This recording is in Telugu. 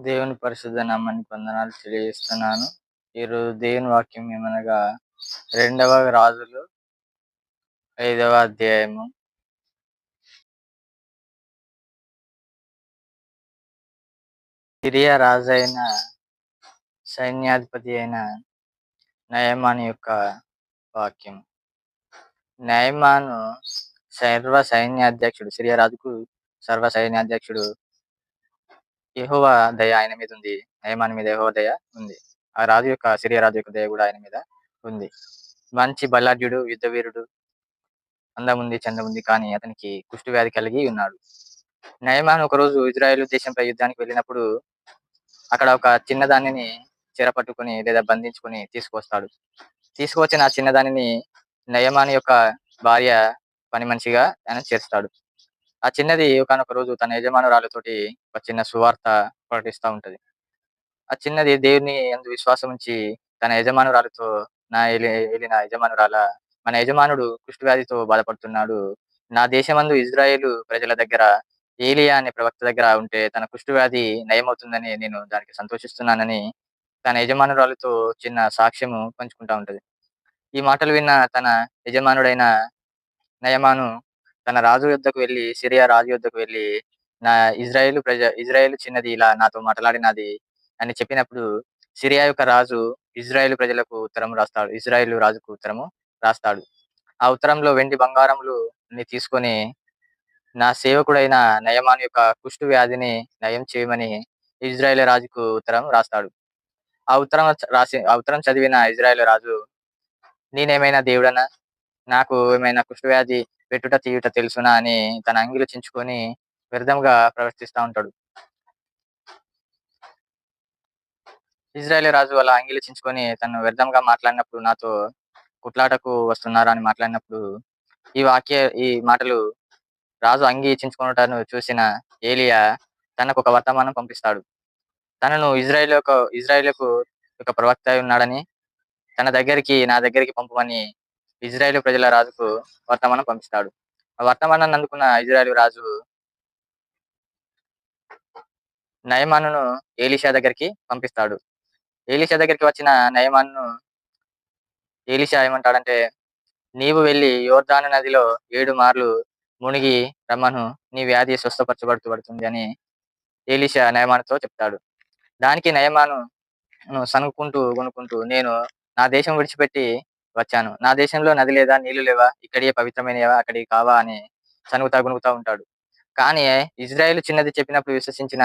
దేవుని పరిశుద్ధ నామానికి వందనాలు తెలియజేస్తున్నాను. ఈరోజు దేవుని వాక్యం ఏమనగా రెండవ రాజులు 5వ అధ్యాయము. సిరియా రాజైన సైన్యాధిపతి అయిన నయమాను యొక్క వాక్యం. నయమాను సిరియా రాజుకు సర్వ సైన్యాధ్యక్షుడు. యెహోవా దయ ఆయన మీద ఉంది. నయమాను మీద యెహోవా దయ ఉంది. ఆ రాజు యొక్క సిరియా రాజు యొక్క దయ కూడా ఆయన మీద ఉంది. మంచి బలాఢ్యుడు, యుద్ధ వీరుడు, అందముంది, చందముంది, కానీ అతనికి కుష్టు వ్యాధి కలిగి ఉన్నాడు. నయమాను ఒకరోజు ఇజ్రాయేలు దేశంపై యుద్ధానికి వెళ్ళినప్పుడు అక్కడ ఒక చిన్నదానిని చెరపట్టుకుని లేదా బంధించుకుని తీసుకొస్తాడు. తీసుకువచ్చిన ఆ చిన్నదానిని నయమాను యొక్క భార్య పని మనిషిగా ఆయన చేస్తాడు. ఆ చిన్నది ఒకానొక రోజు తన యజమానురాలతోటి ఒక చిన్న సువార్త ప్రకటిస్తా ఉంటది. ఆ చిన్నది దేవుని యందు విశ్వాసం ఉంచి తన యజమానురాలితో, నా ఏలిన యజమానురాలా, మన యజమానుడు కుష్ఠవ్యాధితో బాధపడుతున్నాడు. నా దేశమందు ఇజ్రాయేలు ప్రజల దగ్గర ఏలియా అనే ప్రవక్త దగ్గర ఉంటే తన కుష్ఠవ్యాధి నయమవుతుందని నేను దానికి సంతోషిస్తున్నానని తన యజమానురాలితో చిన్న సాక్ష్యము పంచుకుంటా ఉంటది. ఈ మాటలు విన్న తన యజమానుడైన నయమాను తన రాజు యొద్దకు వెళ్లి, సిరియా రాజు యొద్దకు వెళ్లి, నా ఇజ్రాయేలు చిన్నది ఇలా నాతో మాట్లాడినది అని చెప్పినప్పుడు, సిరియా యొక్క రాజు ఇజ్రాయేలు రాజుకు ఉత్తరము రాస్తాడు. ఆ ఉత్తరంలో వెండి బంగారములు అన్ని తీసుకొని నా సేవకుడైన నయమాను యొక్క కుష్టు వ్యాధిని నయం చేయమని ఇజ్రాయేల్ రాజుకు ఉత్తరం రాస్తాడు. ఆ ఉత్తరం చదివిన ఇజ్రాయేల్ రాజు, నేనేమైనా దేవుడనా? నాకు ఏమైనా కుష్ఠవ్యాధి పెట్టుట తీయుట తెలుసునా అని తన అంగీలు చించుకొని వ్యర్థంగా ప్రవర్తిస్తా ఉంటాడు. ఇజ్రాయేల్ రాజు అలా అంగీలు చించుకొని తను వ్యర్థంగా మాట్లాడినప్పుడు, నాతో కుట్లాటకు వస్తున్నారా అని మాట్లాడినప్పుడు, ఈ మాటలు రాజు అంగీ చించుకొనుటను చూసిన ఏలియా తనకు ఒక వర్తమానం పంపిస్తాడు. తనను ఇజ్రాయేలుకు ఒక ప్రవక్త అయి ఉన్నాడని, నా దగ్గరికి పంపమని ఇజ్రాయేలు ప్రజల రాజుకు వర్తమానం పంపిస్తాడు. ఆ వర్తమానాన్ని అందుకున్న ఇజ్రాయేలు రాజు నయమానును ఎలీషా దగ్గరికి పంపిస్తాడు. ఎలీషా దగ్గరికి వచ్చిన నయమానును ఎలీషా ఏమంటాడంటే, నీవు వెళ్ళి యోర్దాను నదిలో 7 మార్లు మునిగి రమ్మను, నీ వ్యాధి స్వస్థపరచబడుతుంది అని ఎలీషా నయమానుతో చెప్తాడు. దానికి నయమాను సణుక్కుంటూ గొణుక్కుంటూ, నేను నా దేశం విడిచిపెట్టి వచ్చాను. నా దేశంలో నది లేదా, నీళ్లు లేవా? ఇక్కడియే పవిత్రమైనవా, అక్కడికి కావా అని సణుగుతా గొణుగుతా ఉంటాడు. కానీ ఇజ్రాయేలు చిన్నది చెప్పినప్పుడు విశ్వసించిన